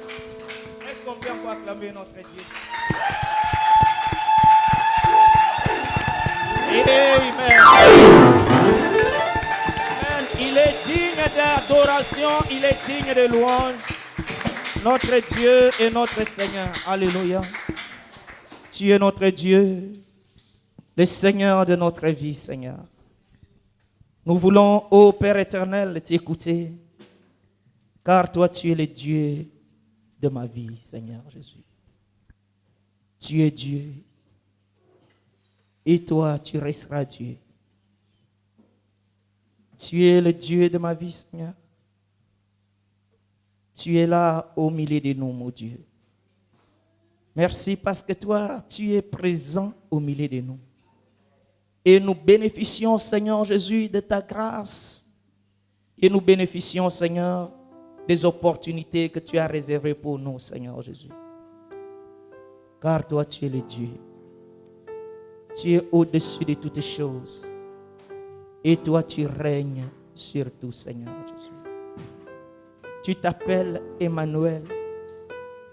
Est-ce qu'on peut encore acclamer notre Dieu? Amen. Amen. Il est digne d'adoration, il est digne de louange. Notre Dieu est notre Seigneur. Alléluia. Tu es notre Dieu, le Seigneur de notre vie, Seigneur. Nous voulons, ô Père éternel, t'écouter, car toi, tu es le Dieu de ma vie, Seigneur Jésus. Tu es Dieu. Et toi, tu resteras Dieu. Tu es le Dieu de ma vie, Seigneur. Tu es là au milieu de nous, mon Dieu. Merci parce que toi, tu es présent au milieu de nous. Et nous bénéficions, Seigneur Jésus, de ta grâce. Et nous bénéficions, Seigneur, des opportunités que tu as réservées pour nous, Seigneur Jésus. Car toi, tu es le Dieu. Tu es au-dessus de toutes choses. Et toi, tu règnes sur tout, Seigneur Jésus. Tu t'appelles Emmanuel,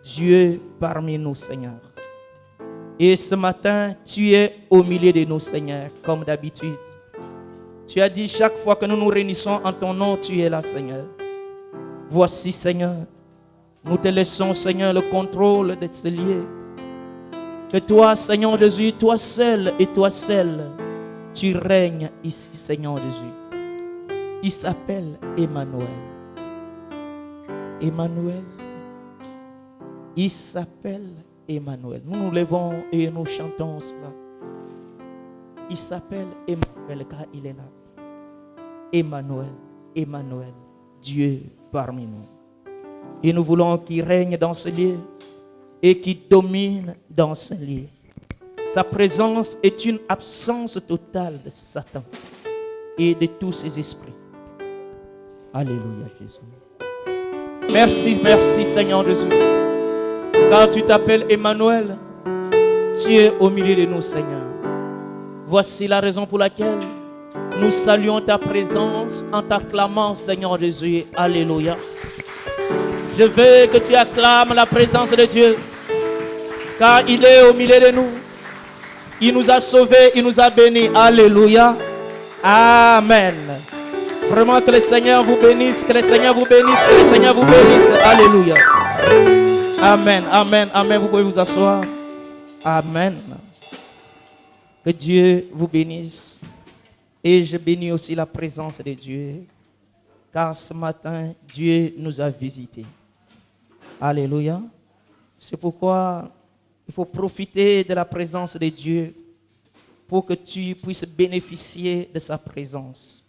Dieu parmi nous, Seigneur. Et ce matin, tu es au milieu de nous, Seigneur, comme d'habitude. Tu as dit chaque fois que nous nous réunissons en ton nom, tu es là, Seigneur. Voici, Seigneur, nous te laissons, Seigneur, le contrôle de ce lieu. Que toi, Seigneur Jésus, toi seul et toi seul, tu règnes ici, Seigneur Jésus. Il s'appelle Emmanuel. Emmanuel. Il s'appelle Emmanuel. Nous nous levons et nous chantons cela. Il s'appelle Emmanuel car il est là. Emmanuel, Emmanuel, Dieu parmi nous. Et nous voulons qu'il règne dans ce lieu et qu'il domine dans ce lieu. Sa présence est une absence totale de Satan et de tous ses esprits. Alléluia, Jésus. Merci, merci, Seigneur Jésus. Car tu t'appelles Emmanuel, tu es au milieu de nous, Seigneur. Voici la raison pour laquelle nous saluons ta présence en t'acclamant, Seigneur Jésus. Alléluia. Je veux que tu acclames la présence de Dieu, car il est au milieu de nous. Il nous a sauvés, il nous a bénis. Alléluia. Amen. Vraiment que le Seigneur vous bénisse, que le Seigneur vous bénisse, que le Seigneur vous bénisse. Alléluia. Amen, amen, amen. Vous pouvez vous asseoir. Amen. Que Dieu vous bénisse. Et je bénis aussi la présence de Dieu, car ce matin, Dieu nous a visités. Alléluia. C'est pourquoi il faut profiter de la présence de Dieu pour que tu puisses bénéficier de sa présence.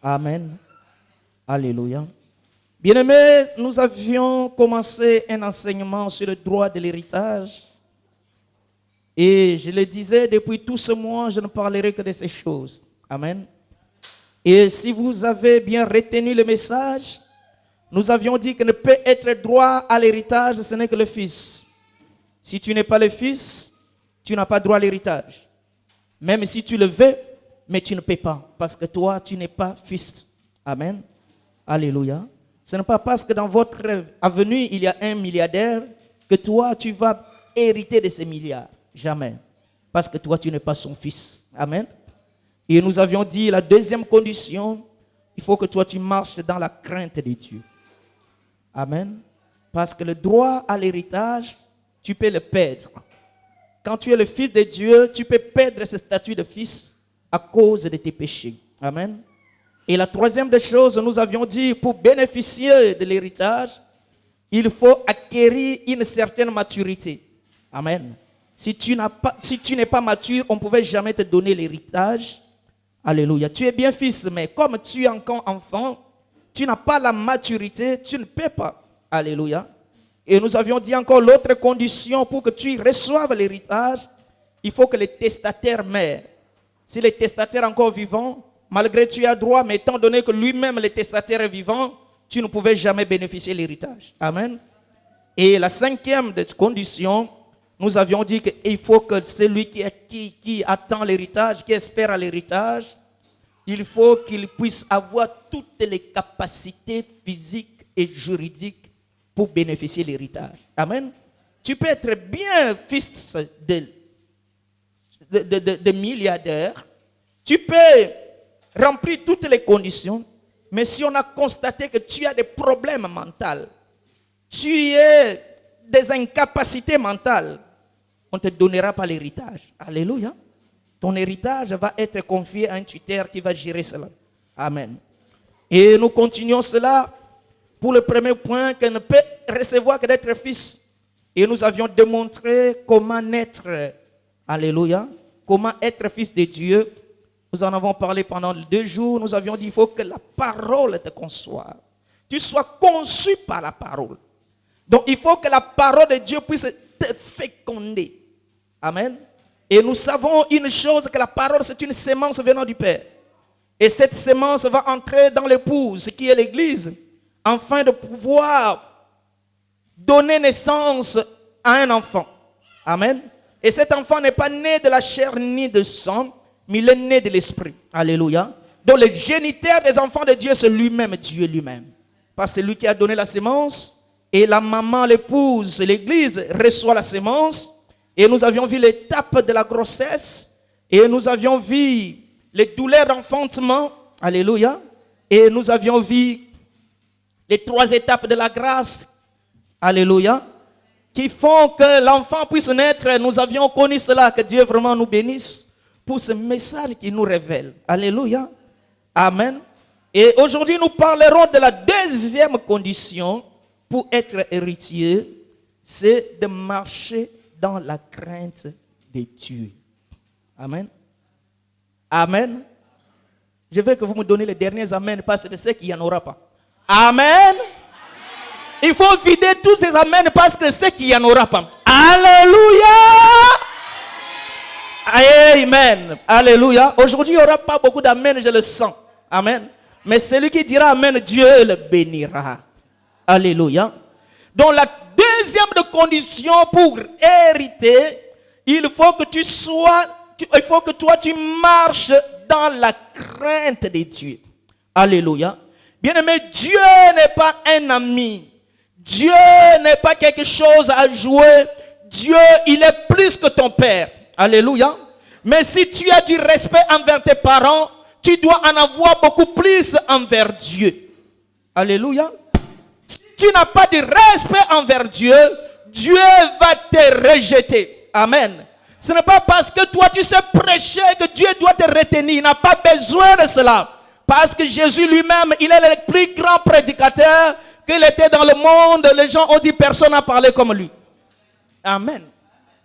Amen. Alléluia. Bien-aimés, nous avions commencé un enseignement sur le droit de l'héritage. Et je le disais, depuis tout ce mois, je ne parlerai que de ces choses. Amen. Et si vous avez bien retenu le message, nous avions dit que ne peut être droit à l'héritage, ce n'est que le fils. Si tu n'es pas le fils, tu n'as pas droit à l'héritage. Même si tu le veux, mais tu ne peux pas, parce que toi, tu n'es pas fils. Amen. Alléluia. Ce n'est pas parce que dans votre avenue, il y a un milliardaire que toi, tu vas hériter de ces milliards. Jamais. Parce que toi, tu n'es pas son fils. Amen. Et nous avions dit, la deuxième condition, il faut que toi, tu marches dans la crainte de Dieu. Amen. Parce que le droit à l'héritage, tu peux le perdre. Quand tu es le fils de Dieu, tu peux perdre ce statut de fils à cause de tes péchés. Amen. Et la troisième des choses, nous avions dit, pour bénéficier de l'héritage, il faut acquérir une certaine maturité. Amen. Si tu n'es pas mature, on ne pouvait jamais te donner l'héritage. Alléluia. Tu es bien fils, mais comme tu es encore enfant, tu n'as pas la maturité, tu ne peux pas. Alléluia. Et nous avions dit encore l'autre condition pour que tu reçoives l'héritage, il faut que le testataire meure. Si le testataire est encore vivant, malgré tu as droit, mais étant donné que lui-même, le testataire est vivant, tu ne pouvais jamais bénéficier de l'héritage. Amen. Et la cinquième des conditions, nous avions dit qu'il faut que celui qui attend l'héritage, qui espère à l'héritage, il faut qu'il puisse avoir toutes les capacités physiques et juridiques pour bénéficier de l'héritage. Amen. Tu peux être bien fils de milliardaire. Tu peux remplir toutes les conditions. Mais si on a constaté que tu as des problèmes mentaux, tu as des incapacités mentales, on ne te donnera pas l'héritage. Alléluia. Ton héritage va être confié à un tuteur qui va gérer cela. Amen. Et nous continuons cela pour le premier point, qu'on ne peut recevoir que d'être fils. Et nous avions démontré comment naître. Alléluia. Comment être fils de Dieu. Nous en avons parlé pendant 2 jours. Nous avions dit qu'il faut que la parole te conçoive. Tu sois conçu par la parole. Donc il faut que la parole de Dieu puisse te féconder. Amen. Et nous savons une chose, que la parole c'est une sémence venant du Père. Et cette sémence va entrer dans l'épouse qui est l'Église, afin de pouvoir donner naissance à un enfant. Amen. Et cet enfant n'est pas né de la chair ni de sang, mais il est né de l'esprit. Alléluia. Donc le géniteur des enfants de Dieu, c'est lui-même, Dieu lui-même. Parce que c'est lui qui a donné la sémence. Et la maman, l'épouse, l'Église reçoit la sémence. Et nous avions vu l'étape de la grossesse. Et nous avions vu les douleurs d'enfantement. Alléluia. Et nous avions vu les 3 étapes de la grâce. Alléluia. Qui font que l'enfant puisse naître. Nous avions connu cela. Que Dieu vraiment nous bénisse pour ce message qu'il nous révèle. Alléluia. Amen. Et aujourd'hui, nous parlerons de la deuxième condition pour être héritier. C'est de marcher dans la crainte de Dieu. Amen. Amen. Je veux que vous me donniez les derniers amen parce que je sais qu'il n'y en aura pas. Amen. Il faut vider tous ces amens parce que je sais qu'il n'y en aura pas. Alléluia. Amen. Alléluia. Aujourd'hui, il n'y aura pas beaucoup d'amen, je le sens. Amen. Mais celui qui dira amen, Dieu le bénira. Alléluia. Donc la deuxième de condition pour hériter, il faut que toi tu marches dans la crainte de Dieu. Alléluia. Bien-aimé, Dieu n'est pas un ami. Dieu n'est pas quelque chose à jouer. Dieu, il est plus que ton père. Alléluia. Mais si tu as du respect envers tes parents, tu dois en avoir beaucoup plus envers Dieu. Alléluia. Si tu n'as pas de respect envers Dieu, Dieu va te rejeter. Amen. Ce n'est pas parce que toi tu sais prêcher que Dieu doit te retenir. Il n'a pas besoin de cela. Parce que Jésus lui-même, il est le plus grand prédicateur qu'il était dans le monde. Les gens ont dit personne n'a parlé comme lui. Amen.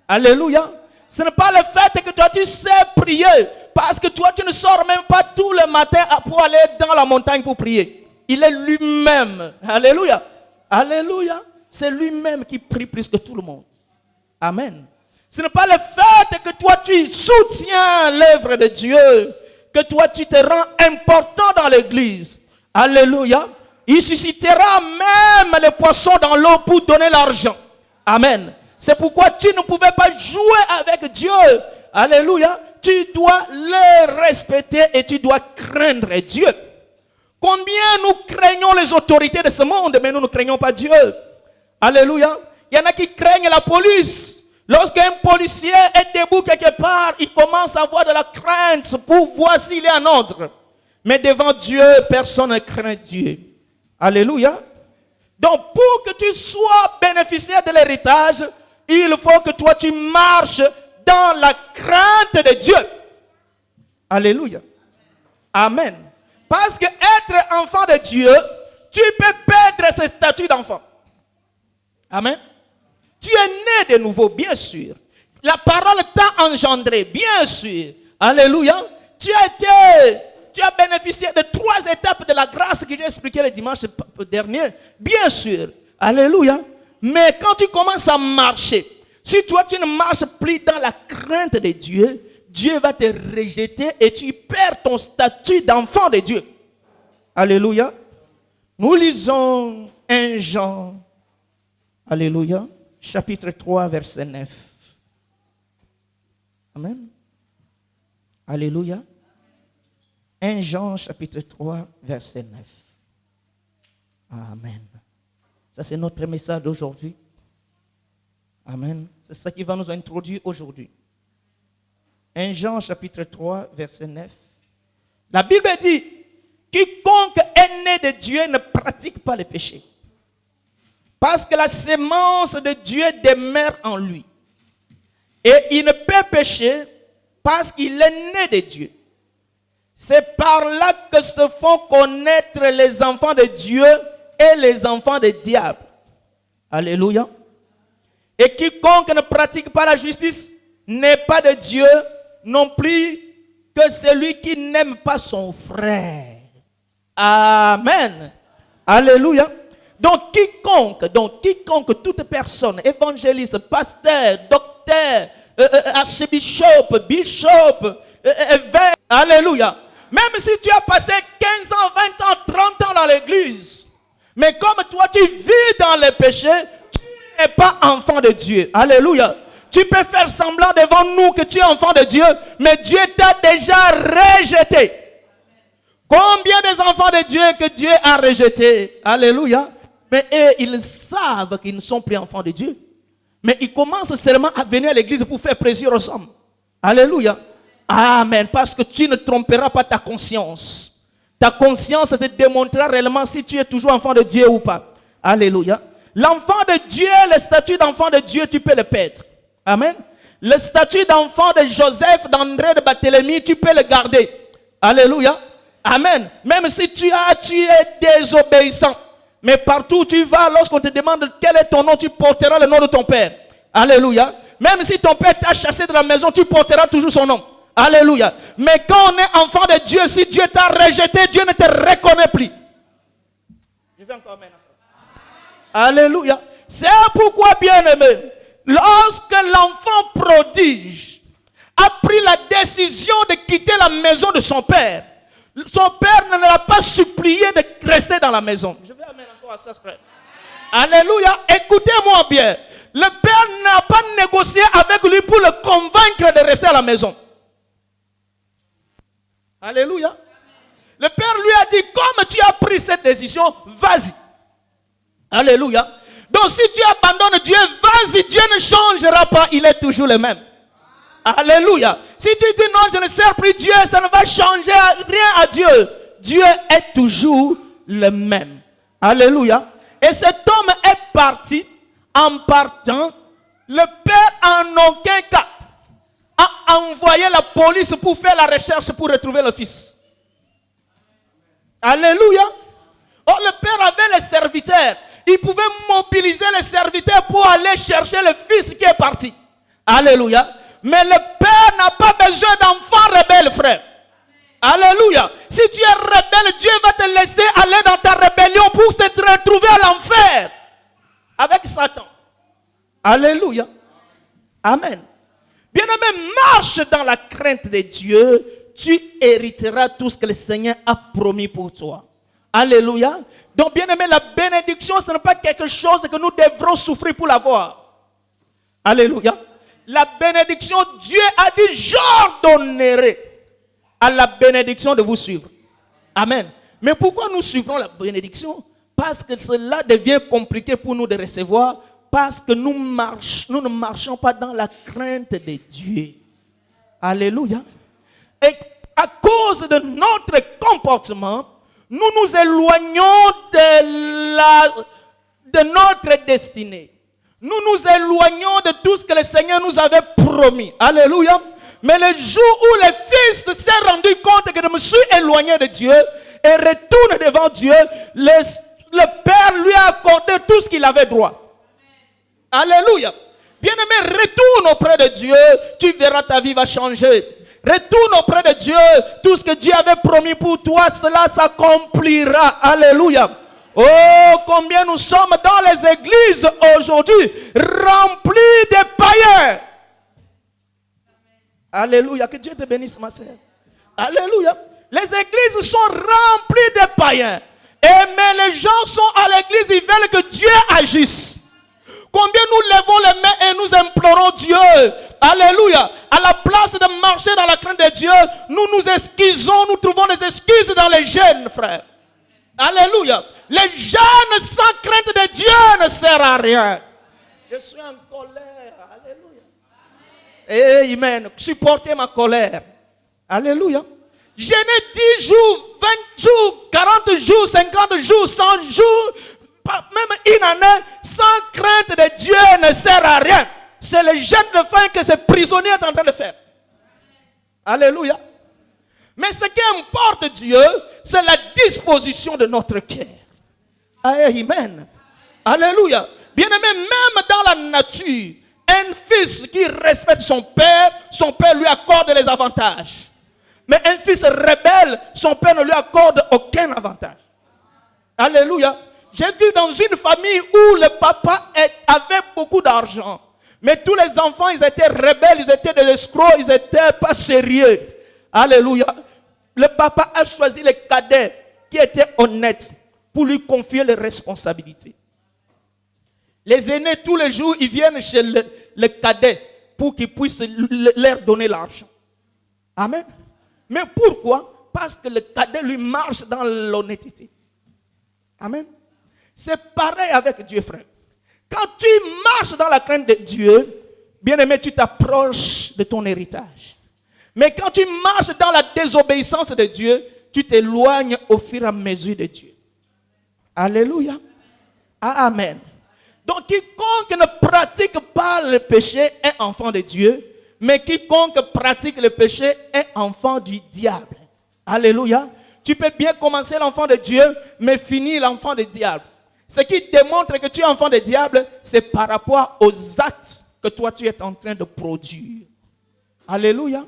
Alléluia. Ce n'est pas le fait que toi tu sais prier. Parce que toi tu ne sors même pas tous les matins pour aller dans la montagne pour prier. Il est lui-même. Alléluia. Alléluia. C'est lui-même qui prie plus que tout le monde. Amen. Ce n'est pas le fait que toi tu soutiens l'œuvre de Dieu, que toi tu te rends important dans l'église. Alléluia. Il suscitera même les poissons dans l'eau pour donner l'argent. Amen. C'est pourquoi tu ne pouvais pas jouer avec Dieu. Alléluia. Tu dois le respecter et tu dois craindre Dieu. Combien nous craignons les autorités de ce monde, mais nous ne craignons pas Dieu. Alléluia. Il y en a qui craignent la police. Lorsqu'un policier est debout quelque part, il commence à avoir de la crainte pour voir s'il est en ordre. Mais devant Dieu, personne ne craint Dieu. Alléluia. Donc pour que tu sois bénéficiaire de l'héritage, il faut que toi tu marches dans la crainte de Dieu. Alléluia. Amen. Parce que être enfant de Dieu, tu peux perdre ce statut d'enfant. Amen. Tu es né de nouveau, bien sûr. La parole t'a engendré, bien sûr. Alléluia. Tu as bénéficié de 3 étapes de la grâce que j'ai expliqué le dimanche dernier. Bien sûr. Alléluia. Mais quand tu commences à marcher, si toi tu ne marches plus dans la crainte de Dieu, Dieu va te rejeter et tu perds ton statut d'enfant de Dieu. Alléluia. Nous lisons 1 Jean. Alléluia. Chapitre 3, verset 9. Amen. Alléluia. 1 Jean, chapitre 3, verset 9. Amen. Ça, c'est notre message d'aujourd'hui. Amen. C'est ça qui va nous introduire aujourd'hui. 1 Jean chapitre 3, verset 9. La Bible dit, quiconque est né de Dieu ne pratique pas le péché. Parce que la sémence de Dieu demeure en lui. Et il ne peut pécher parce qu'il est né de Dieu. C'est par là que se font connaître les enfants de Dieu et les enfants du diable. Alléluia. Et quiconque ne pratique pas la justice n'est pas de Dieu non plus que celui qui n'aime pas son frère. Amen. Alléluia. Donc quiconque, toute personne, évangéliste, pasteur, docteur, archbishop, bishop, évêque, alléluia. Même si tu as passé 15 ans, 20 ans, 30 ans dans l'église, mais comme toi tu vis dans le péché, tu n'es pas enfant de Dieu. Alléluia. Tu peux faire semblant devant nous que tu es enfant de Dieu, mais Dieu t'a déjà rejeté. Combien des enfants de Dieu que Dieu a rejetés? Alléluia. Mais eux, ils savent qu'ils ne sont plus enfants de Dieu. Mais ils commencent seulement à venir à l'église pour faire plaisir aux hommes. Alléluia. Amen. Parce que tu ne tromperas pas ta conscience. Ta conscience te démontrera réellement si tu es toujours enfant de Dieu ou pas. Alléluia. L'enfant de Dieu, le statut d'enfant de Dieu, tu peux le perdre. Amen. Le statut d'enfant de Joseph, d'André, de Barthélemy, tu peux le garder. Alléluia. Amen. Même si tu es désobéissant. Mais partout où tu vas, lorsqu'on te demande quel est ton nom, tu porteras le nom de ton père. Alléluia. Même si ton père t'a chassé de la maison, tu porteras toujours son nom. Alléluia. Mais quand on est enfant de Dieu, si Dieu t'a rejeté, Dieu ne te reconnaît plus. Je vais encore maintenant ça. Alléluia. C'est pourquoi, bien-aimé, lorsque l'enfant prodige a pris la décision de quitter la maison de son père ne l'a pas supplié de rester dans la maison. Je vais amener encore à ça, frère. Alléluia. Écoutez-moi bien. Le père n'a pas négocié avec lui pour le convaincre de rester à la maison. Alléluia. Le père lui a dit, comme tu as pris cette décision, vas-y. Alléluia. Donc si tu abandonnes Dieu, vas-y, Dieu ne changera pas, il est toujours le même. Alléluia. Si tu dis non, je ne sers plus Dieu, ça ne va changer rien à Dieu. Dieu est toujours le même. Alléluia. Et cet homme est parti. En partant, le père en aucun cas a envoyé la police pour faire la recherche pour retrouver le fils. Alléluia. Oh, le père avait les serviteurs. Il pouvait mobiliser les serviteurs pour aller chercher le fils qui est parti. Alléluia. Mais le père n'a pas besoin d'enfants rebelles, frère. Alléluia. Si tu es rebelle, Dieu va te laisser aller dans ta rébellion pour te retrouver à l'enfer avec Satan. Alléluia. Amen. Bien-aimé, marche dans la crainte de Dieu. Tu hériteras tout ce que le Seigneur a promis pour toi. Alléluia. Donc, bien-aimé, la bénédiction, ce n'est pas quelque chose que nous devrons souffrir pour l'avoir. Alléluia. La bénédiction, Dieu a dit, j'ordonnerai à la bénédiction de vous suivre. Amen. Mais pourquoi nous suivrons la bénédiction? Parce que cela devient compliqué pour nous de recevoir. Parce que nous ne marchons pas dans la crainte de Dieu. Alléluia. Et à cause de notre comportement, nous nous éloignons de notre destinée. Nous nous éloignons de tout ce que le Seigneur nous avait promis. Alléluia. Mais le jour où le Fils s'est rendu compte que je me suis éloigné de Dieu et retourne devant Dieu, le Père lui a accordé tout ce qu'il avait droit. Alléluia. Bien-aimé, retourne auprès de Dieu, tu verras ta vie va changer. Retourne auprès de Dieu, tout ce que Dieu avait promis pour toi, cela s'accomplira. Alléluia. Oh, combien nous sommes dans les églises aujourd'hui, remplies de païens. Alléluia. Que Dieu te bénisse, ma sœur. Alléluia. Les églises sont remplies de païens. Mais les gens sont à l'église, ils veulent que Dieu agisse. Combien nous levons les mains et nous implorons Dieu. Alléluia. À la place de marcher dans la crainte de Dieu, nous nous excusons, nous trouvons des excuses dans les gènes, frères. Alléluia. Les jeunes sans crainte de Dieu ne servent à rien. Je suis en colère. Alléluia. Amen. Supportez ma colère. Alléluia. Jeûner 10 jours, 20 jours, 40 jours, 50 jours, 100 jours, même une année, sans crainte de Dieu ne sert à rien. C'est le jeûne de faim que ce prisonnier est en train de faire. Alléluia. Mais ce qui importe Dieu, c'est la disposition de notre cœur. Amen. Alléluia. Bien-aimé, même dans la nature, un fils qui respecte son père lui accorde les avantages. Mais un fils rebelle, son père ne lui accorde aucun avantage. Alléluia. J'ai vu dans une famille où le papa avait beaucoup d'argent. Mais tous les enfants, ils étaient rebelles, ils étaient des escrocs, ils n'étaient pas sérieux. Alléluia. Le papa a choisi le cadet qui était honnête pour lui confier les responsabilités. Les aînés, tous les jours, ils viennent chez le cadet pour qu'il puisse leur donner l'argent. Amen. Mais pourquoi? Parce que le cadet lui marche dans l'honnêteté. Amen. C'est pareil avec Dieu, frère. Quand tu marches dans la crainte de Dieu, bien-aimé, tu t'approches de ton héritage. Mais quand tu marches dans la désobéissance de Dieu, tu t'éloignes au fur et à mesure de Dieu. Alléluia. Amen. Donc quiconque ne pratique pas le péché est enfant de Dieu, mais quiconque pratique le péché est enfant du diable. Alléluia. Tu peux bien commencer l'enfant de Dieu, mais finir l'enfant du diable. Ce qui démontre que tu es enfant du diable, c'est par rapport aux actes que toi tu es en train de produire. Alléluia.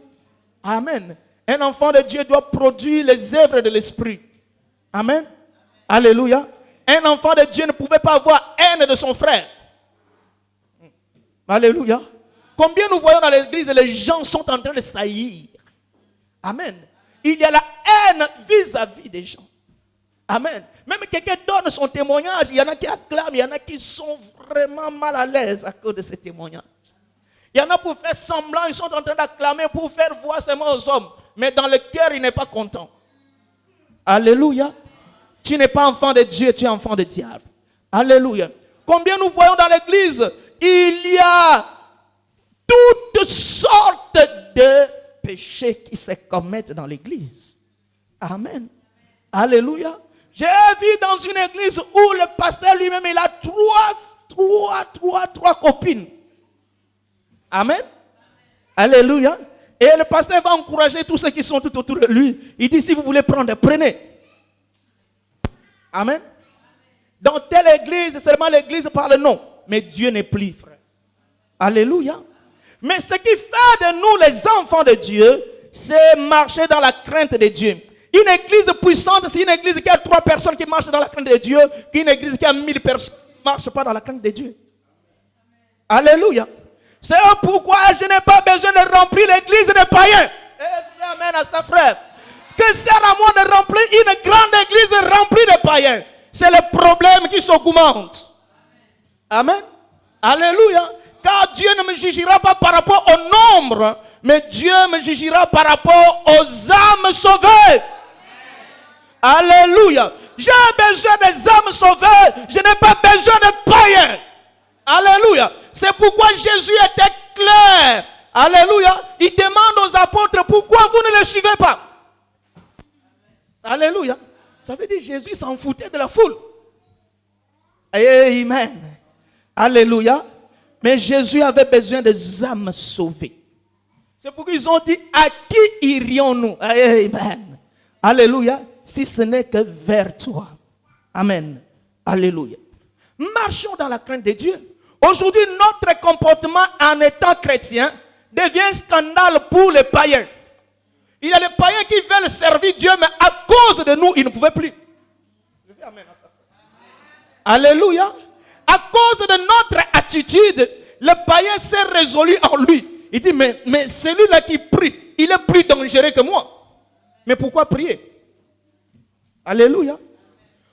Amen. Un enfant de Dieu doit produire les œuvres de l'esprit. Amen. Alléluia. Un enfant de Dieu ne pouvait pas avoir haine de son frère. Alléluia. Combien nous voyons dans l'église, les gens sont en train de saillir. Amen. Il y a la haine vis-à-vis des gens. Amen. Même quelqu'un donne son témoignage, il y en a qui acclament, il y en a qui sont vraiment mal à l'aise à cause de ce témoignage. Il y en a pour faire semblant, ils sont en train d'acclamer pour faire voir seulement aux hommes. Mais dans le cœur, il n'est pas content. Alléluia. Tu n'es pas enfant de Dieu, tu es enfant de diable. Alléluia. Combien nous voyons dans l'église, il y a toutes sortes de péchés qui se commettent dans l'église. Amen. Alléluia. J'ai vu dans une église où le pasteur lui-même, il a trois copines. Amen. Alléluia. Et le pasteur va encourager tous ceux qui sont tout autour de lui. Il dit, si vous voulez prendre, prenez. Amen. Dans telle église, seulement l'église parle non. Mais Dieu n'est plus, frère. Alléluia. Mais ce qui fait de nous les enfants de Dieu, c'est marcher dans la crainte de Dieu. Une église puissante, c'est une église qui a 3 personnes qui marchent dans la crainte de Dieu, qu'une église qui a 1000 personnes qui ne marchent pas dans la crainte de Dieu. Alléluia. C'est pourquoi je n'ai pas besoin de remplir l'église de païens. Amen à ça, frère. Que sert à moi de remplir une grande église remplie de païens? C'est le problème qui s'augmente. Amen. Alléluia. Car Dieu ne me jugera pas par rapport au nombre, mais Dieu me jugera par rapport aux âmes sauvées. Alléluia. J'ai besoin des âmes sauvées. Je n'ai pas besoin de païens. Alléluia. C'est pourquoi Jésus était clair. Alléluia. Il demande aux apôtres, pourquoi vous ne les suivez pas? Alléluia. Ça veut dire Jésus s'en foutait de la foule. Amen. Alléluia. Mais Jésus avait besoin des âmes sauvées. C'est pourquoi ils ont dit, à qui irions-nous? Amen. Alléluia. Si ce n'est que vers toi. Amen. Alléluia. Marchons dans la crainte de Dieu. Aujourd'hui, notre comportement en étant chrétien devient un scandale pour les païens. Il y a des païens qui veulent servir Dieu, mais à cause de nous, ils ne pouvaient plus. Je vais amen à ça. Alléluia. À cause de notre attitude, le païen s'est résolu en lui. Il dit, mais celui-là qui prie, il est plus dangereux que moi. Mais pourquoi prier? Alléluia.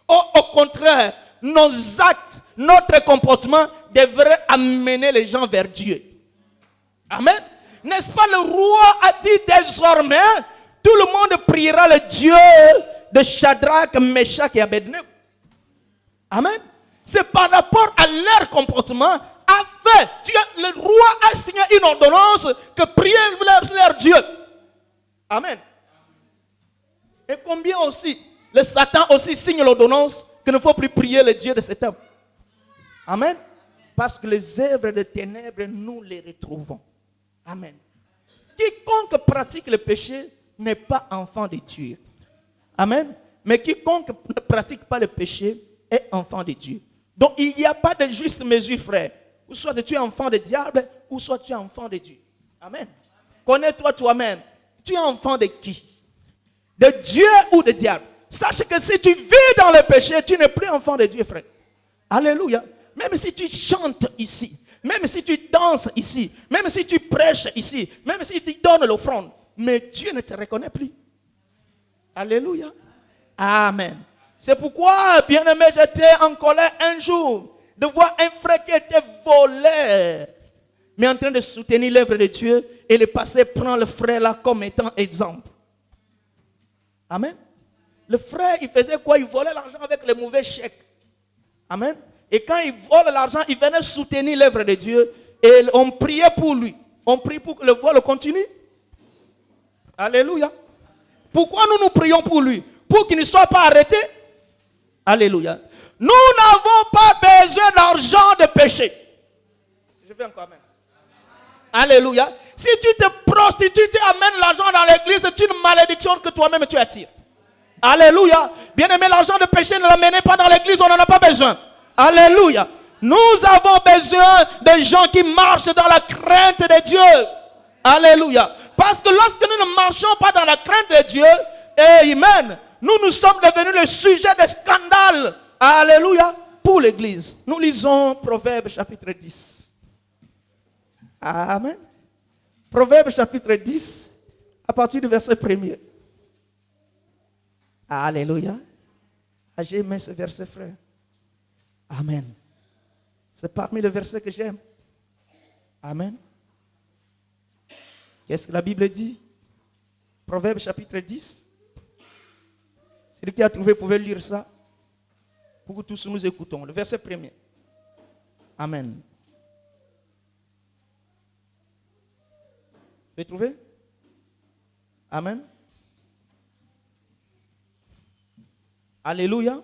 Oh, au contraire, nos actes, notre comportement devrait amener les gens vers Dieu. Amen. N'est-ce pas, le roi a dit désormais, tout le monde priera le Dieu de Shadrach, Meshach et Abednego. Amen. C'est par rapport à leur comportement. Le roi a signé une ordonnance que prier leur Dieu. Amen. Et combien aussi, le Satan aussi signe l'ordonnance qu'il ne faut plus prier le Dieu de cet homme. Amen. Parce que les œuvres de ténèbres, nous les retrouvons. Amen. Quiconque pratique le péché n'est pas enfant de Dieu. Amen. Mais quiconque ne pratique pas le péché est enfant de Dieu. Donc il n'y a pas de juste mesure, frère. Ou soit tu es enfant de diable, ou soit tu es enfant de Dieu. Amen. Connais-toi toi-même. Tu es enfant de qui? De Dieu ou de diable? Sache que si tu vis dans le péché, tu n'es plus enfant de Dieu, frère. Alléluia. Même si tu chantes ici, même si tu danses ici, même si tu prêches ici, même si tu donnes l'offrande, mais Dieu ne te reconnaît plus. Alléluia. Amen. C'est pourquoi, bien-aimé, j'étais en colère un jour de voir un frère qui était voleur, mais en train de soutenir l'œuvre de Dieu, et le pasteur prend le frère là comme étant exemple. Amen. Le frère, il faisait quoi? Il volait l'argent avec les mauvais chèques. Amen. Et quand il vole l'argent, il venait soutenir l'œuvre de Dieu, et on priait pour lui. On prie pour que le vol continue. Alléluia. Pourquoi nous prions pour lui? Pour qu'il ne soit pas arrêté. Alléluia. Nous n'avons pas besoin d'argent de péché. Je vais encore même. Alléluia. Si tu te prostitues, tu amènes l'argent dans l'église, c'est une malédiction que toi-même tu attires. Alléluia. Bien-aimé, l'argent de péché, ne l'amenez pas dans l'église, on n'en a pas besoin. Alléluia. Nous avons besoin de gens qui marchent dans la crainte de Dieu. Alléluia. Parce que lorsque nous ne marchons pas dans la crainte de Dieu, amen, nous sommes devenus le sujet de scandale. Alléluia. Pour l'église. Nous lisons Proverbes chapitre 10. Amen. Proverbes chapitre 10, à partir du verset 1er. Alléluia. J'ai aimé ce verset, frère. Amen. C'est parmi les versets que j'aime. Amen. Qu'est-ce que la Bible dit? Proverbes chapitre 10. Celui qui a trouvé pouvait lire ça pour que tous nous écoutons. Le verset 1er. Amen. Vous pouvez trouver? Amen. Alléluia.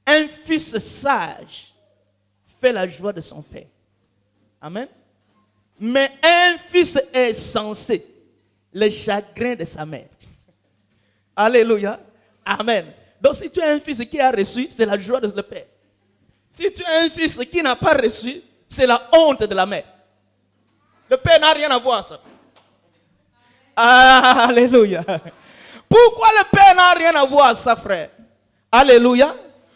Un fils sage fait la joie de son père. Amen. Mais un fils insensé, le chagrin de sa mère. Alléluia. Amen. Donc si tu as un fils qui a reçu, c'est la joie de le père. Si tu as un fils qui n'a pas reçu, c'est la honte de la mère. Le père n'a rien à voir avec ça. Alléluia. Pourquoi le père n'a rien à voir avec ça, frère? Alléluia.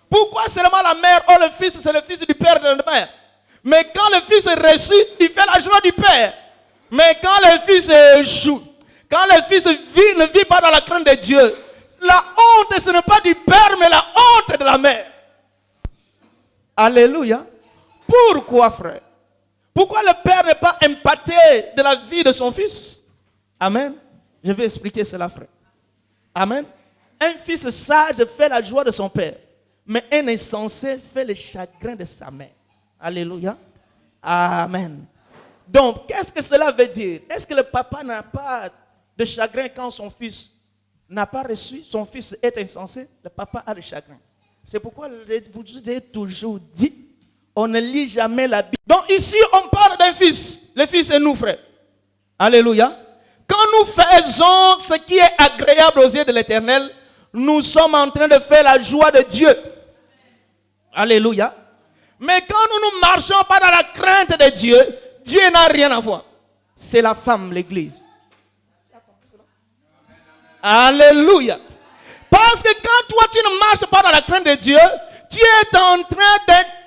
Pourquoi seulement la mère, oh le fils, c'est le fils du père de la mère? Mais quand le fils est reçu, il fait la joie du père. Mais quand le fils échoue, quand le fils ne vit pas dans la crainte de Dieu, la honte, ce n'est pas du père, mais la honte de la mère. Alléluia. Pourquoi, frère? Pourquoi le père n'est pas impacté de la vie de son fils? Amen. Je vais expliquer cela, frère. Amen. Un fils sage fait la joie de son père, mais un insensé fait le chagrin de sa mère. Alléluia. Amen. Donc, qu'est-ce que cela veut dire? Est-ce que le papa n'a pas de chagrin quand son fils n'a pas reçu? Son fils est insensé. Le papa a le chagrin. C'est pourquoi vous avez toujours dit, on ne lit jamais la Bible. Donc ici, on parle d'un fils. Le fils est nous, frère. Alléluia. Quand nous faisons ce qui est agréable aux yeux de l'Éternel, nous sommes en train de faire la joie de Dieu. Alléluia. Mais quand nous ne marchons pas dans la crainte de Dieu, Dieu n'a rien à voir. C'est la femme, l'église. Alléluia. Parce que quand toi tu ne marches pas dans la crainte de Dieu, tu es en train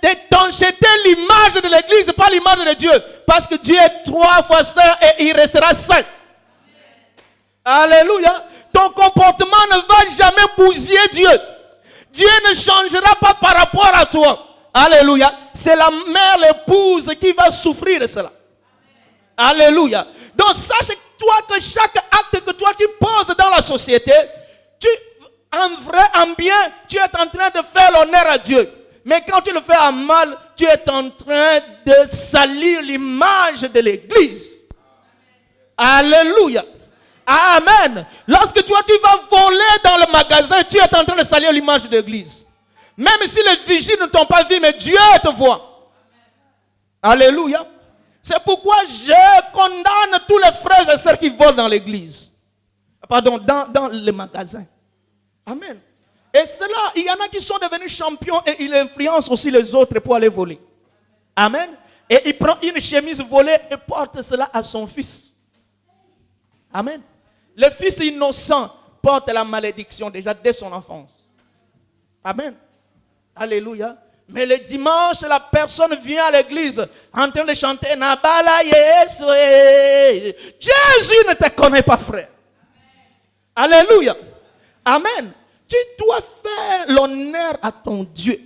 de t'enjeter l'image de l'église, pas l'image de Dieu. Parce que Dieu est 3 fois saint et il restera saint. Alléluia. Ton comportement ne va jamais bousiller Dieu. Dieu ne changera pas par rapport à toi. Alléluia. C'est la mère, l'épouse qui va souffrir de cela. Alléluia. Donc sache toi que chaque acte que toi tu poses dans la société, En vrai, en bien, tu es en train de faire l'honneur à Dieu. Mais quand tu le fais en mal, tu es en train de salir l'image de l'église. Alléluia. Amen. Lorsque tu vas voler dans le magasin, tu es en train de salir l'image de l'église. Même si les vigiles ne t'ont pas vu, mais Dieu te voit. Alléluia. C'est pourquoi je condamne tous les frères et sœurs qui volent dans l'église. Pardon, dans le magasin. Amen. Et cela, il y en a qui sont devenus champions et ils influencent aussi les autres pour aller voler. Amen. Et il prend une chemise volée et porte cela à son fils. Amen. Le fils innocent porte la malédiction déjà dès son enfance. Amen. Alléluia. Mais le dimanche, la personne vient à l'église en train de chanter Nabala Yeswe. Jésus ne te connaît pas, frère. Alléluia. Amen. Tu dois faire l'honneur à ton Dieu.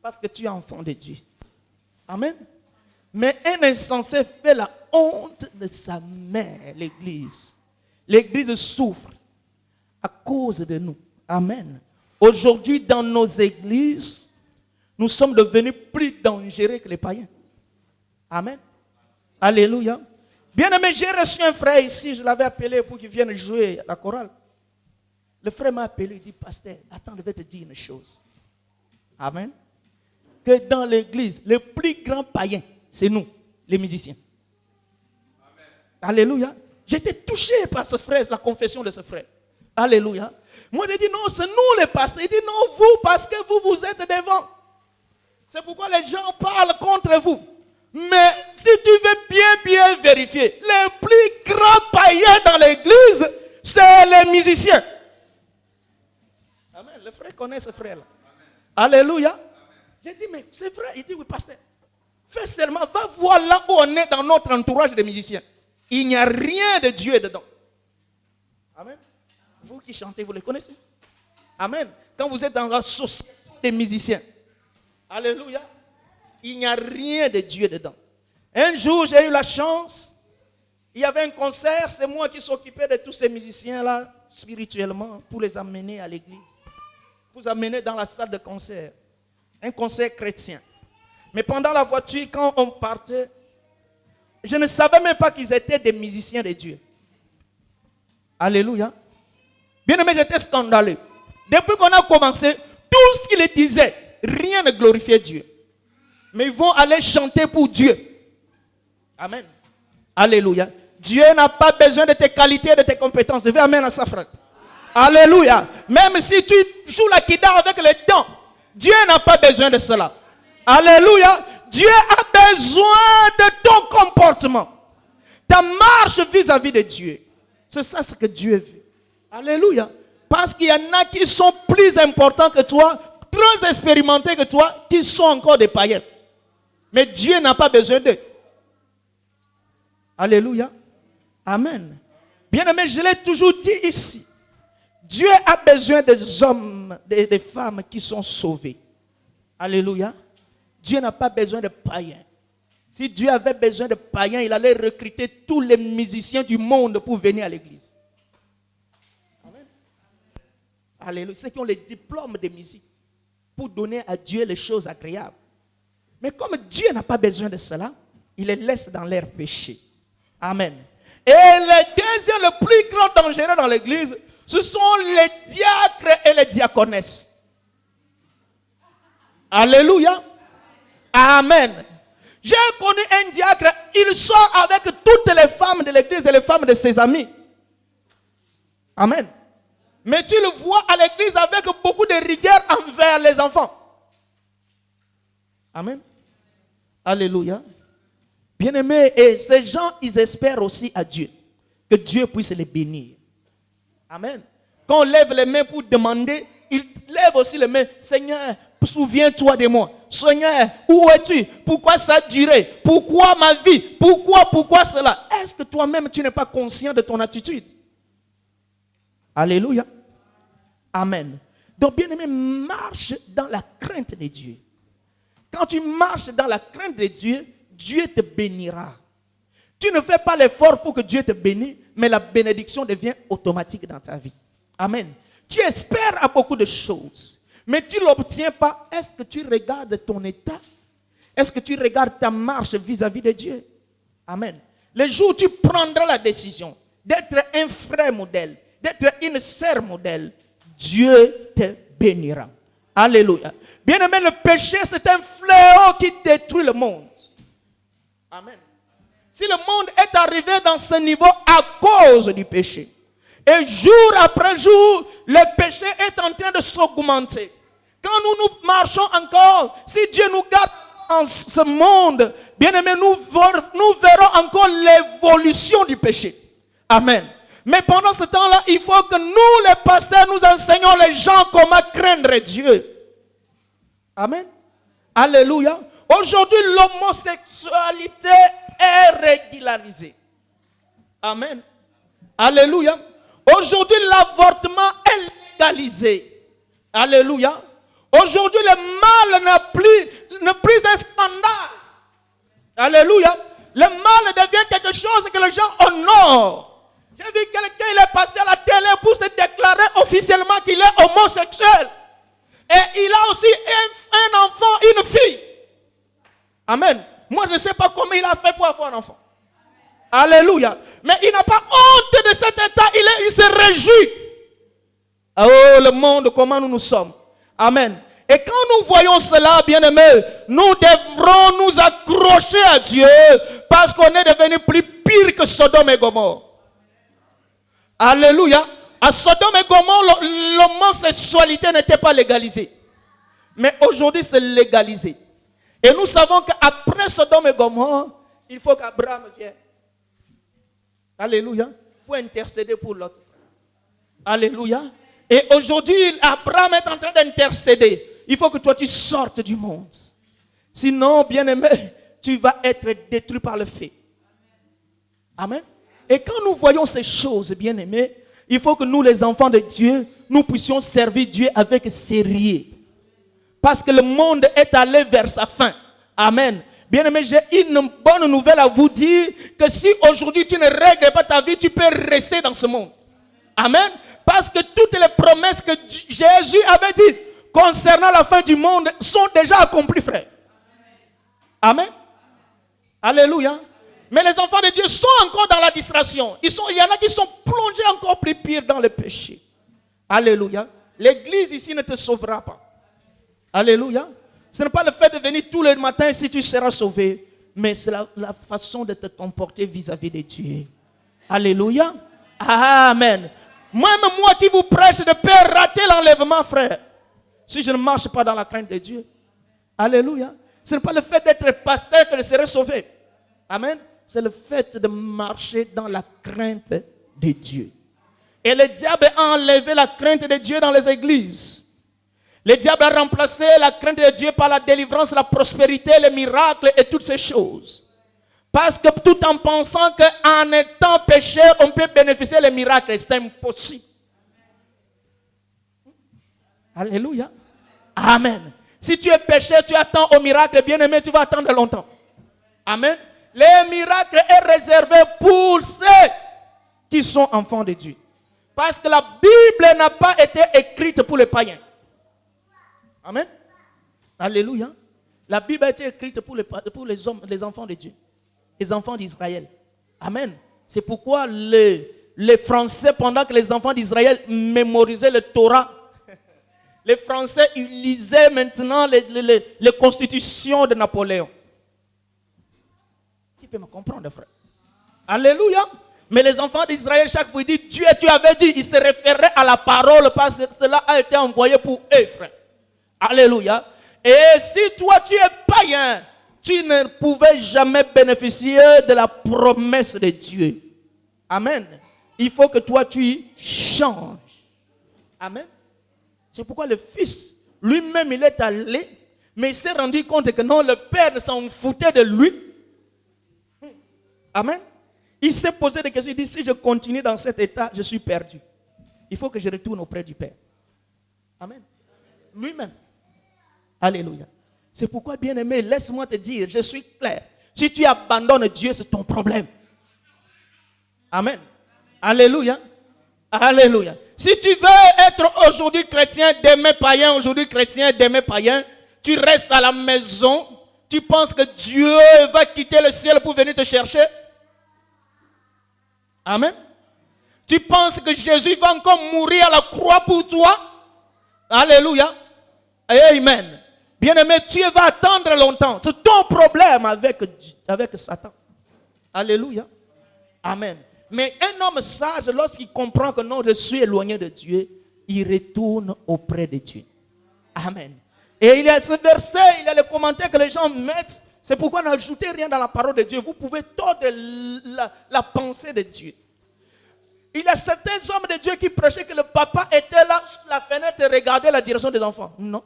Parce que tu es enfant de Dieu. Amen. Mais un insensé fait la honte de sa mère, l'église. L'église souffre à cause de nous. Amen. Aujourd'hui, dans nos églises, nous sommes devenus plus dangereux que les païens. Amen. Alléluia. Bien-aimé, j'ai reçu un frère ici, je l'avais appelé pour qu'il vienne jouer à la chorale. Le frère m'a appelé, il dit, pasteur, attends, je vais te dire une chose. Amen. Que dans l'église, le plus grand païen, c'est nous, les musiciens. Amen. Alléluia. J'étais touché par ce frère, la confession de ce frère. Alléluia. Moi, j'ai dit, non, c'est nous les pasteurs. Il dit, non, vous, parce que vous êtes devant. C'est pourquoi les gens parlent contre vous. Mais si tu veux bien vérifier, les plus grands païens dans l'église, c'est les musiciens. Amen. Le frère connaît ce frère-là. Alléluia. J'ai dit, mais c'est vrai. Il dit, oui, pasteur. Fais seulement, va voir là où on est dans notre entourage de musiciens. Il n'y a rien de Dieu dedans. Amen. Vous qui chantez, vous les connaissez. Amen. Quand vous êtes dans l'association des musiciens. Alléluia. Il n'y a rien de Dieu dedans. Un jour, j'ai eu la chance. Il y avait un concert. C'est moi qui s'occupais de tous ces musiciens-là, spirituellement, pour les amener à l'église. Pour les amener dans la salle de concert. Un concert chrétien. Mais pendant la voiture, quand on partait, je ne savais même pas qu'ils étaient des musiciens de Dieu. Alléluia. Bien aimé, j'étais scandaleux. Depuis qu'on a commencé, tout ce qu'ils disaient, rien ne glorifiait Dieu. Mais ils vont aller chanter pour Dieu. Amen. Alléluia. Dieu n'a pas besoin de tes qualités et de tes compétences. Je vais amen à ça, frère. Alléluia. Même si tu joues la guitare avec les dents, Dieu n'a pas besoin de cela. Alléluia. Dieu a besoin de ton comportement. Ta marche vis-à-vis de Dieu. C'est ça ce que Dieu veut. Alléluia. Parce qu'il y en a qui sont plus importants que toi, très expérimentés que toi, qui sont encore des païens. Mais Dieu n'a pas besoin d'eux. Alléluia. Amen. Bien-aimé, je l'ai toujours dit ici. Dieu a besoin des hommes, des femmes qui sont sauvés. Alléluia. Dieu n'a pas besoin de païens. Si Dieu avait besoin de païens, il allait recruter tous les musiciens du monde pour venir à l'église. Amen. Alléluia. Ceux qui ont les diplômes de musique pour donner à Dieu les choses agréables. Mais comme Dieu n'a pas besoin de cela, il les laisse dans leur péché. Amen. Et le deuxième, le plus grand dangereux dans l'église, ce sont les diacres et les diaconesses. Alléluia. Amen. J'ai connu un diacre, il sort avec toutes les femmes de l'église et les femmes de ses amis. Amen. Mais tu le vois à l'église avec beaucoup de rigueur envers les enfants. Amen. Alléluia. Bien-aimés, et ces gens, ils espèrent aussi à Dieu. Que Dieu puisse les bénir. Amen. Quand on lève les mains pour demander, ils lèvent aussi les mains. Seigneur, souviens-toi de moi. Seigneur, où es-tu? Pourquoi ça a duré? Pourquoi ma vie? Pourquoi cela? Est-ce que toi-même, tu n'es pas conscient de ton attitude? Alléluia. Amen. Donc, bien-aimé, marche dans la crainte de Dieu. Quand tu marches dans la crainte de Dieu, Dieu te bénira. Tu ne fais pas l'effort pour que Dieu te bénisse, mais la bénédiction devient automatique dans ta vie. Amen. Tu espères à beaucoup de choses, mais tu ne l'obtiens pas. Est-ce que tu regardes ton état? Est-ce que tu regardes ta marche vis-à-vis de Dieu? Amen. Le jour où tu prendras la décision d'être un frère modèle, d'être une sœur modèle, Dieu te bénira. Alléluia. Bien-aimé, le péché, c'est un fléau qui détruit le monde. Amen. Si le monde est arrivé dans ce niveau à cause du péché, et jour après jour, le péché est en train de s'augmenter. Quand nous marchons encore, si Dieu nous garde en ce monde, bien-aimé, nous verrons encore l'évolution du péché. Amen. Mais pendant ce temps-là, il faut que nous, les pasteurs, nous enseignons les gens comment craindre Dieu. Amen. Alléluia. Aujourd'hui, l'homosexualité est régularisée. Amen. Alléluia. Aujourd'hui, l'avortement est légalisé. Alléluia. Aujourd'hui, le mal n'est plus un standard. Alléluia. Le mal devient quelque chose que les gens honorent. J'ai vu quelqu'un, il est passé à la télé pour se déclarer officiellement qu'il est homosexuel. Et il a aussi un enfant, une fille. Amen. Moi, je ne sais pas comment il a fait pour avoir un enfant. Alléluia. Mais il n'a pas honte de cet état. Il se réjouit. Oh, le monde, comment nous sommes. Amen. Et quand nous voyons cela, bien-aimés, nous devrons nous accrocher à Dieu parce qu'on est devenu plus pire que Sodome et Gomorrhe. Alléluia. À Sodome et Gomorrhe, l'homosexualité n'était pas légalisée. Mais aujourd'hui, c'est légalisé. Et nous savons qu'après Sodome et Gomorrhe, il faut qu'Abraham vienne. Alléluia. Pour intercéder pour l'autre. Alléluia. Et aujourd'hui, Abraham est en train d'intercéder. Il faut que toi, tu sortes du monde. Sinon, bien-aimé, tu vas être détruit par le feu. Amen. Et quand nous voyons ces choses, bien-aimés, il faut que nous, les enfants de Dieu, nous puissions servir Dieu avec sérieux. Parce que le monde est allé vers sa fin. Amen. Bien-aimé, j'ai une bonne nouvelle à vous dire, que si aujourd'hui tu ne règles pas ta vie, tu peux rester dans ce monde. Amen. Parce que toutes les promesses que Jésus avait dites concernant la fin du monde sont déjà accomplies, frère. Amen. Alléluia. Mais les enfants de Dieu sont encore dans la distraction. Il y en a qui sont plongés encore plus pire dans le péché. Alléluia. L'église ici ne te sauvera pas. Alléluia. Ce n'est pas le fait de venir tous les matins si tu seras sauvé, mais c'est la façon de te comporter vis-à-vis de Dieu. Alléluia. Amen. Moi qui vous prêche, je peux rater l'enlèvement, frère, si je ne marche pas dans la crainte de Dieu. Alléluia. Ce n'est pas le fait d'être pasteur que je serai sauvé. Amen. C'est le fait de marcher dans la crainte de Dieu. Et le diable a enlevé la crainte de Dieu dans les églises. Le diable a remplacé la crainte de Dieu par la délivrance, la prospérité, les miracles et toutes ces choses. Parce que tout en pensant qu'en étant pécheur, on peut bénéficier des miracles, c'est impossible. Alléluia. Amen. Si tu es pécheur, tu attends au miracle, bien-aimé, tu vas attendre longtemps. Amen. Les miracles est réservé pour ceux qui sont enfants de Dieu. Parce que la Bible n'a pas été écrite pour les païens. Amen. Alléluia. La Bible a été écrite pour les hommes, les enfants de Dieu. Les enfants d'Israël. Amen. C'est pourquoi les Français, pendant que les enfants d'Israël mémorisaient le Torah, les Français lisaient maintenant les constitutions de Napoléon. Qui peut me comprendre, frère? Alléluia. Mais les enfants d'Israël, chaque fois, ils disent Dieu, tu avais dit, ils se référaient à la parole parce que cela a été envoyé pour eux, frère. Alléluia. Et si toi, tu es païen, tu ne pouvais jamais bénéficier de la promesse de Dieu. Amen. Il faut que toi, tu changes. Amen. C'est pourquoi le Fils, lui-même, il est allé, mais il s'est rendu compte que non, le Père ne s'en foutait de lui. Amen. Il s'est posé des questions. Il dit, si je continue dans cet état, je suis perdu. Il faut que je retourne auprès du Père. Amen. Lui-même. Alléluia. C'est pourquoi, bien-aimé, laisse-moi te dire, je suis clair. Si tu abandonnes Dieu, c'est ton problème. Amen. Alléluia. Alléluia. Si tu veux être aujourd'hui chrétien, demain païen, aujourd'hui chrétien, demain païen, tu restes à la maison, tu penses que Dieu va quitter le ciel pour venir te chercher? Amen. Tu penses que Jésus va encore mourir à la croix pour toi? Alléluia. Amen. Bien-aimé, tu vas attendre longtemps. C'est ton problème avec Satan. Alléluia. Amen. Mais un homme sage, lorsqu'il comprend que non, je suis éloigné de Dieu, il retourne auprès de Dieu. Amen. Et il y a ce verset, il y a les commentaires que les gens mettent. C'est pourquoi n'ajoutez rien dans la parole de Dieu. Vous pouvez tordre la pensée de Dieu. Il y a certains hommes de Dieu qui prêchaient que le papa était là sur la fenêtre et regardait la direction des enfants. Non.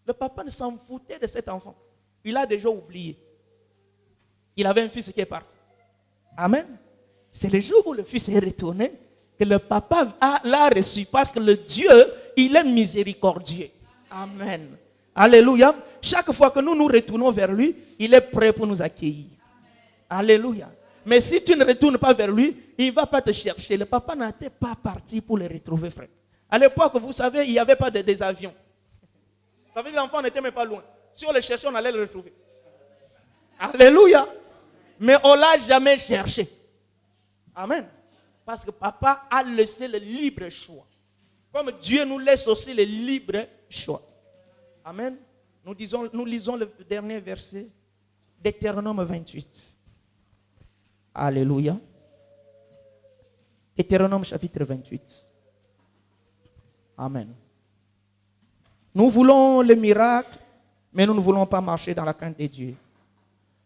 Le papa ne s'en foutait de cet enfant. Il a déjà oublié. Il avait un fils qui est parti. Amen. C'est le jour où le fils est retourné que le papa l'a reçu. Parce que le Dieu, il est miséricordieux. Amen. Alléluia. Chaque fois que nous nous retournons vers lui, il est prêt pour nous accueillir. Alléluia. Mais si tu ne retournes pas vers lui, il ne va pas te chercher. Le papa n'était pas parti pour le retrouver, frère. À l'époque, vous savez, il n'y avait pas des avions. Ça veut dire que l'enfant n'était même pas loin. Si on le cherchait, on allait le retrouver. Alléluia. Mais on ne l'a jamais cherché. Amen. Parce que papa a laissé le libre choix. Comme Dieu nous laisse aussi le libre choix. Amen. Nous lisons le dernier verset d'Deutéronome 28. Alléluia. Deutéronome chapitre 28. Amen. Nous voulons le miracle, mais nous ne voulons pas marcher dans la crainte de Dieu.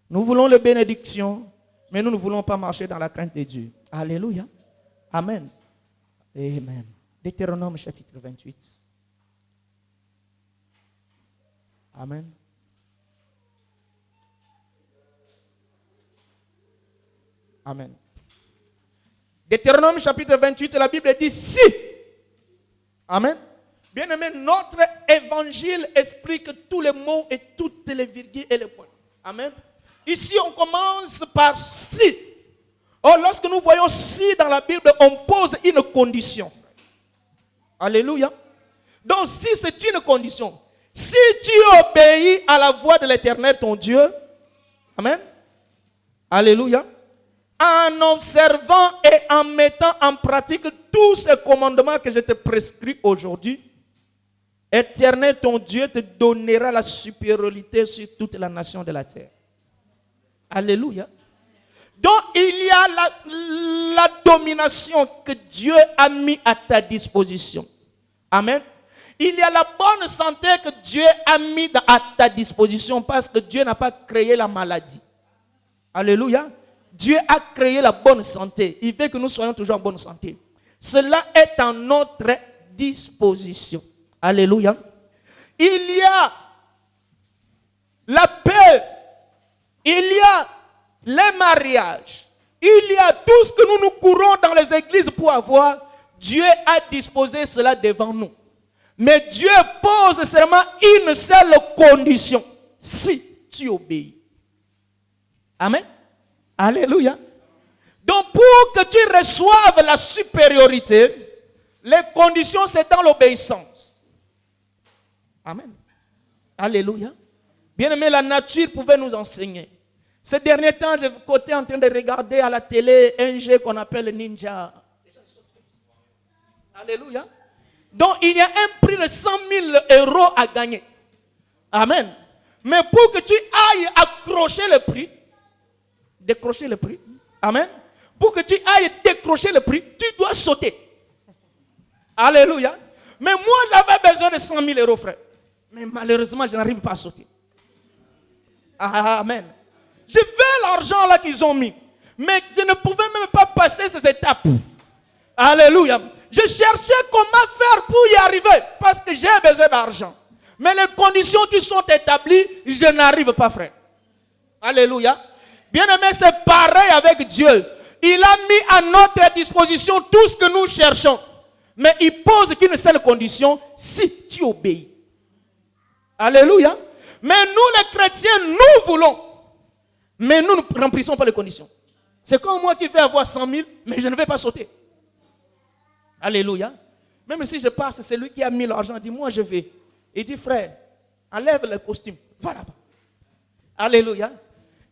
Nous voulons les bénédictions, mais nous ne voulons pas marcher dans la crainte de Dieu. Alléluia. Amen. Amen. Deutéronome chapitre 28. Amen. Amen. Deutéronome chapitre 28, la Bible dit si. Amen. Bien-aimé, notre évangile explique tous les mots et toutes les virgules et les points. Amen. Ici, on commence par si. Or, lorsque nous voyons si dans la Bible, on pose une condition. Alléluia. Donc, si c'est une condition, si tu obéis à la voix de l'Éternel, ton Dieu, amen. Alléluia. En observant et en mettant en pratique tous ces commandements que je te prescris aujourd'hui, Éternel, ton Dieu te donnera la supériorité sur toute la nation de la terre. Alléluia. Donc, il y a la domination que Dieu a mis à ta disposition. Amen. Il y a la bonne santé que Dieu a mis à ta disposition parce que Dieu n'a pas créé la maladie. Alléluia. Dieu a créé la bonne santé. Il veut que nous soyons toujours en bonne santé. Cela est en notre disposition. Alléluia. Il y a la paix. Il y a les mariages. Il y a tout ce que nous courons dans les églises pour avoir. Dieu a disposé cela devant nous. Mais Dieu pose seulement une seule condition. Si tu obéis. Amen. Alléluia. Donc pour que tu reçoives la supériorité, les conditions c'est dans l'obéissance. Amen. Alléluia. Bien aimé, la nature pouvait nous enseigner. Ces derniers temps, j'étais en train de regarder à la télé un jeu qu'on appelle Ninja. Alléluia. Donc il y a un prix de 100 000 € à gagner. Amen. Mais pour que tu ailles accrocher le prix, décrocher le prix. Amen. Pour que tu ailles décrocher le prix, tu dois sauter. Alléluia. Mais moi, j'avais besoin de 100 000 €, frère. Mais malheureusement, je n'arrive pas à sauter. Amen. Je veux l'argent là qu'ils ont mis. Mais je ne pouvais même pas passer ces étapes. Alléluia. Je cherchais comment faire pour y arriver. Parce que j'ai besoin d'argent. Mais les conditions qui sont établies, je n'arrive pas, frère. Alléluia. Bien-aimé, c'est pareil avec Dieu. Il a mis à notre disposition tout ce que nous cherchons. Mais il pose qu'une seule condition, si tu obéis. Alléluia. Mais nous les chrétiens, nous voulons. Mais nous ne remplissons pas les conditions. C'est comme moi qui vais avoir 100 000, mais je ne vais pas sauter. Alléluia. Même si je passe, c'est lui qui a mis l'argent. Il dit, moi je vais. Il dit, frère, enlève le costume. Va là-bas. Alléluia.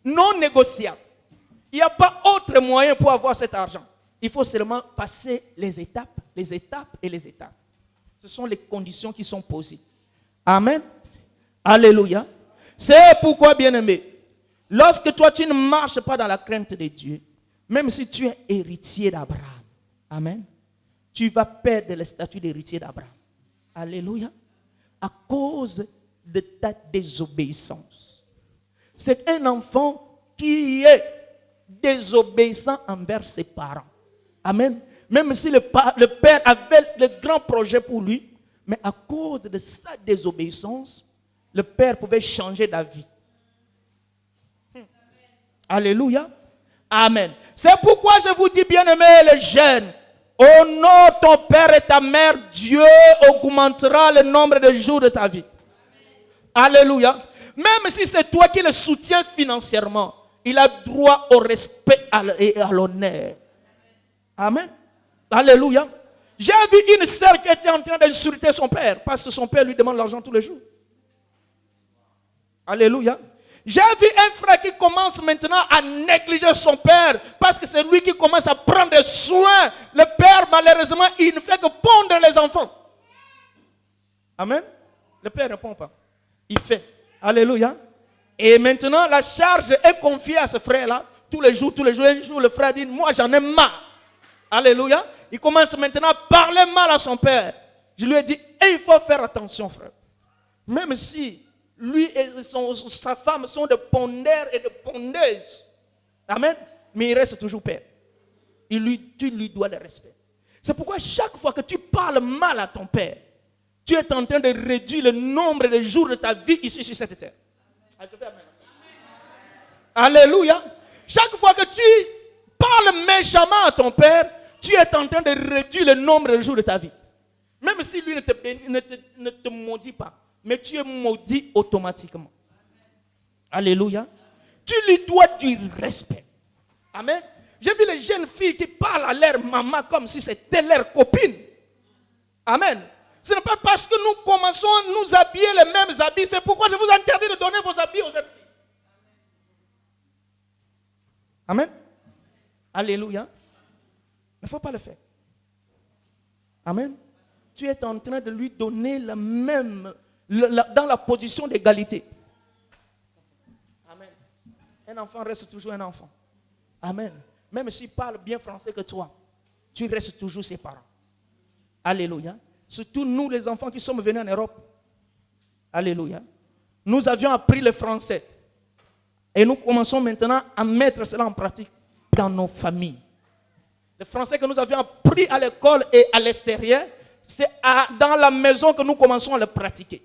Non négociable. Il n'y a pas autre moyen pour avoir cet argent. Il faut seulement passer les étapes et les étapes. Ce sont les conditions qui sont posées. Amen. Alléluia. C'est pourquoi, bien-aimé, lorsque toi tu ne marches pas dans la crainte de Dieu, même si tu es héritier d'Abraham, amen, tu vas perdre le statut d'héritier d'Abraham. Alléluia. À cause de ta désobéissance. C'est un enfant qui est désobéissant envers ses parents. Amen. Même si le père avait le grand projet pour lui, mais à cause de sa désobéissance, le père pouvait changer d'avis. Alléluia. Amen. C'est pourquoi je vous dis, bien-aimés les jeunes, honore ton père et ta mère, Dieu augmentera le nombre de jours de ta vie. Alléluia. Même si c'est toi qui le soutiens financièrement, il a droit au respect et à l'honneur. Amen. Alléluia. J'ai vu une sœur qui était en train d'insulter son père parce que son père lui demande l'argent tous les jours. Alléluia. J'ai vu un frère qui commence maintenant à négliger son père parce que c'est lui qui commence à prendre soin. Le père, malheureusement, il ne fait que pondre les enfants. Amen. Le père ne répond pas. Il fait. Alléluia. Et maintenant, la charge est confiée à ce frère-là. Tous les jours, un jour, le frère dit, moi j'en ai marre. Alléluia. Il commence maintenant à parler mal à son père. Je lui ai dit, il faut faire attention, frère. Même si lui et sa femme sont de pondeurs et de pondeuses. Amen. Mais il reste toujours père. Tu lui dois le respect. C'est pourquoi chaque fois que tu parles mal à ton père, tu es en train de réduire le nombre de jours de ta vie ici sur cette terre. Alléluia. Chaque fois que tu parles méchamment à ton père, tu es en train de réduire le nombre de jours de ta vie. Même si lui ne te maudit pas, mais tu es maudit automatiquement. Alléluia. Tu lui dois du respect. Amen. J'ai vu les jeunes filles qui parlent à leur maman comme si c'était leur copine. Amen. Ce n'est pas parce que nous commençons à nous habiller les mêmes habits. C'est pourquoi je vous interdis de donner vos habits aux jeunes filles. Amen. Alléluia. Il ne faut pas le faire. Amen. Tu es en train de lui donner le même, dans la position d'égalité. Amen. Un enfant reste toujours un enfant. Amen. Même s'il parle bien français que toi, tu restes toujours ses parents. Alléluia. Surtout nous les enfants qui sommes venus en Europe. Alléluia. Nous avions appris le français. Et nous commençons maintenant à mettre cela en pratique dans nos familles. Le français que nous avions appris à l'école et à l'extérieur, c'est dans la maison que nous commençons à le pratiquer.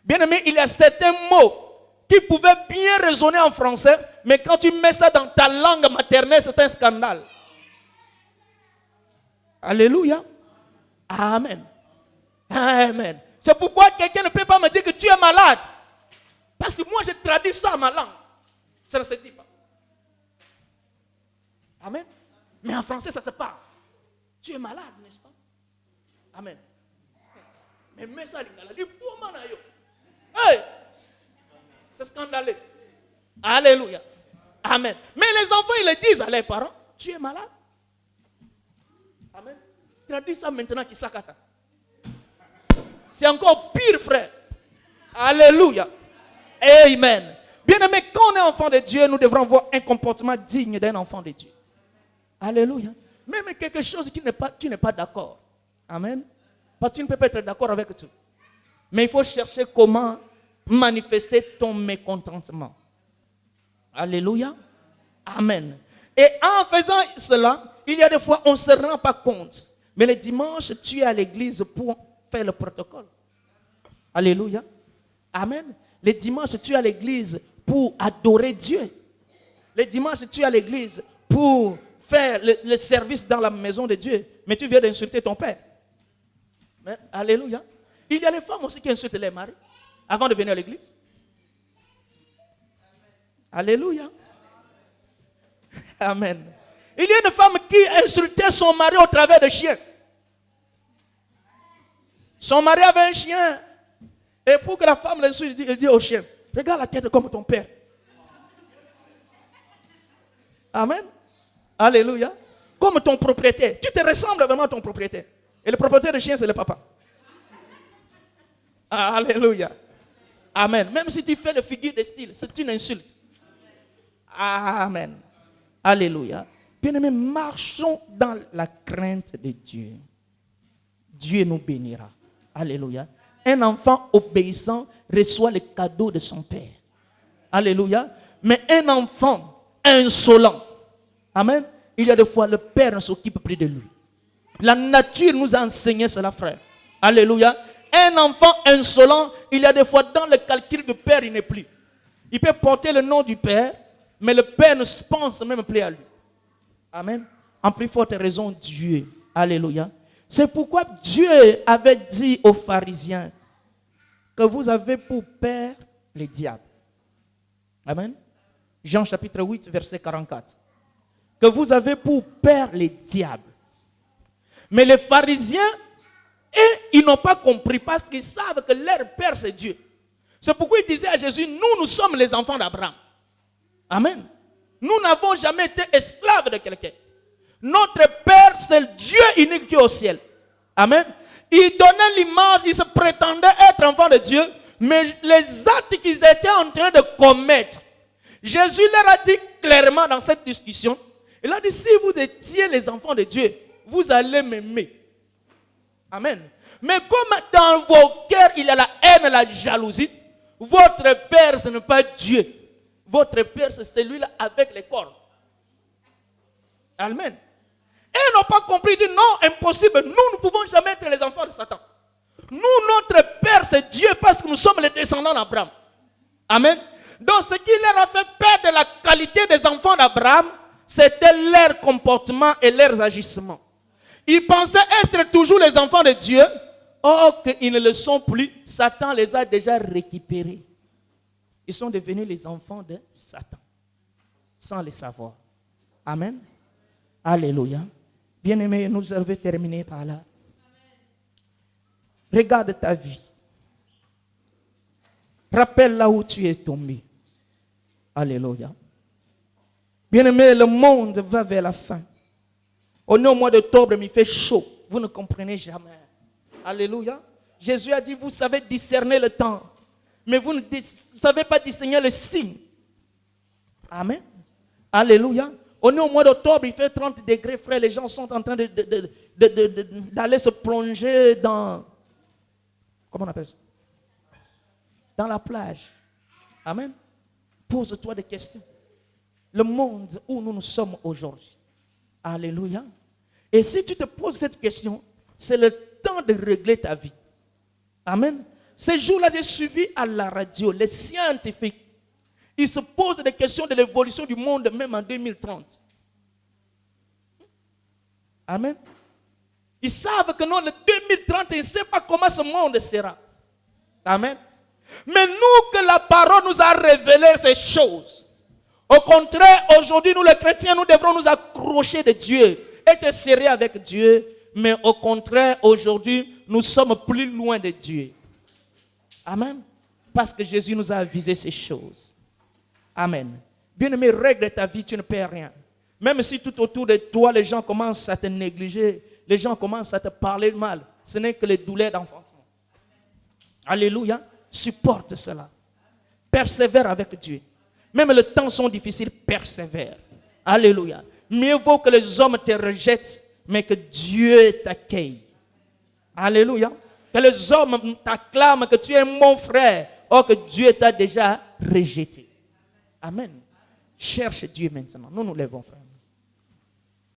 Bien aimé, il y a certains mots qui pouvaient bien résonner en français, mais quand tu mets ça dans ta langue maternelle, c'est un scandale. Alléluia. Amen. Amen. C'est pourquoi quelqu'un ne peut pas me dire que tu es malade. Parce que moi, je traduis ça à ma langue. Ça ne se dit pas. Amen. Mais en français, ça se parle. Tu es malade, n'est-ce pas? Amen. Mais mets ça, hey! C'est scandaleux. Alléluia. Amen. Mais les enfants, ils le disent à leurs parents, tu es malade. Amen. Traduis ça maintenant qui s'accata. C'est encore pire, frère. Alléluia. Amen. Bien aimé, quand on est enfant de Dieu, nous devrons avoir un comportement digne d'un enfant de Dieu. Alléluia. Même quelque chose qui tu n'es pas d'accord. Amen. Parce que tu ne peux pas être d'accord avec tout. Mais il faut chercher comment manifester ton mécontentement. Alléluia. Amen. Et en faisant cela, il y a des fois, on ne se rend pas compte. Mais le dimanche, tu es à l'église pour faire le protocole. Alléluia. Amen. Le dimanche, tu es à l'église pour adorer Dieu. Le dimanche, tu es à l'église pour faire le service dans la maison de Dieu. Mais tu viens d'insulter ton père. Mais, alléluia. Il y a les femmes aussi qui insultent les maris avant de venir à l'église. Alléluia. Amen. Il y a une femme qui insultait son mari au travers de chiens. Son mari avait un chien. Et pour que la femme le suive, il dit au chien, regarde la tête comme ton père. Amen. Alléluia. Comme ton propriétaire. Tu te ressembles vraiment à ton propriétaire. Et le propriétaire du chien, c'est le papa. Alléluia. Amen. Même si tu fais le figure de style, c'est une insulte. Amen. Alléluia. Bien-aimés, marchons dans la crainte de Dieu. Dieu nous bénira. Alléluia. Un enfant obéissant reçoit le cadeau de son père. Alléluia. Mais un enfant insolent, amen, il y a des fois le père ne s'occupe plus de lui. La nature nous a enseigné cela, frère. Alléluia. Un enfant insolent, il y a des fois dans le calcul du père, il n'est plus. Il peut porter le nom du père, mais le père ne pense même plus à lui. Amen. En plus forte raison, Dieu. Alléluia. C'est pourquoi Dieu avait dit aux pharisiens que vous avez pour père les diables. Amen. Jean chapitre 8, verset 44. Que vous avez pour père les diables. Mais les pharisiens, ils n'ont pas compris parce qu'ils savent que leur père c'est Dieu. C'est pourquoi ils disaient à Jésus, nous sommes les enfants d'Abraham. Amen. Nous n'avons jamais été esclaves de quelqu'un. Notre Père, c'est le Dieu unique qui est au ciel. Amen. Ils donnaient l'image, ils se prétendaient être enfants de Dieu, mais les actes qu'ils étaient en train de commettre, Jésus leur a dit clairement dans cette discussion, il a dit, si vous étiez les enfants de Dieu, vous allez m'aimer. Amen. Mais comme dans vos cœurs, il y a la haine, la jalousie, votre Père, ce n'est pas Dieu. Votre Père, c'est celui-là avec les cornes. Amen. Et ils n'ont pas compris, ils disent non, impossible. Nous ne pouvons jamais être les enfants de Satan. Nous, notre Père, c'est Dieu parce que nous sommes les descendants d'Abraham. Amen. Donc, ce qui leur a fait perdre la qualité des enfants d'Abraham, c'était leur comportement et leurs agissements. Ils pensaient être toujours les enfants de Dieu. Or, qu'ils ne le sont plus, Satan les a déjà récupérés. Ils sont devenus les enfants de Satan, sans le savoir. Amen. Alléluia. Bien-aimés, nous avons terminé par là. Regarde ta vie. Rappelle là où tu es tombé. Alléluia. Bien-aimés, le monde va vers la fin. On est au mois d'octobre, mais il fait chaud. Vous ne comprenez jamais. Alléluia. Jésus a dit, vous savez discerner le temps, mais vous ne savez pas discerner le signe. Amen. Alléluia. On est au mois d'octobre, il fait 30 degrés, frère. Les gens sont en train d'aller se plonger dans... Comment on appelle ça? Dans la plage. Amen. Pose-toi des questions. Le monde où nous sommes aujourd'hui. Alléluia. Et si tu te poses cette question, c'est le temps de régler ta vie. Amen. Ces jours-là, j'ai suivi à la radio les scientifiques. Ils se posent des questions de l'évolution du monde, même en 2030. Amen. Ils savent que non, le 2030, ils ne savent pas comment ce monde sera. Amen. Mais nous, que la parole nous a révélé ces choses. Au contraire, aujourd'hui, nous les chrétiens, nous devrons nous accrocher de Dieu, être serrés avec Dieu. Mais au contraire, aujourd'hui, nous sommes plus loin de Dieu. Amen. Parce que Jésus nous a avisé ces choses. Amen. Bien-aimé, règle ta vie, tu ne perds rien. Même si tout autour de toi, les gens commencent à te négliger, les gens commencent à te parler mal, ce n'est que les douleurs d'enfantement. Alléluia. Supporte cela. Persévère avec Dieu. Même les temps sont difficiles, persévère. Alléluia. Mieux vaut que les hommes te rejettent, mais que Dieu t'accueille. Alléluia. Que les hommes t'acclament que tu es mon frère, or que Dieu t'a déjà rejeté. Amen. Cherche Dieu maintenant. Nous nous lèvons, frère.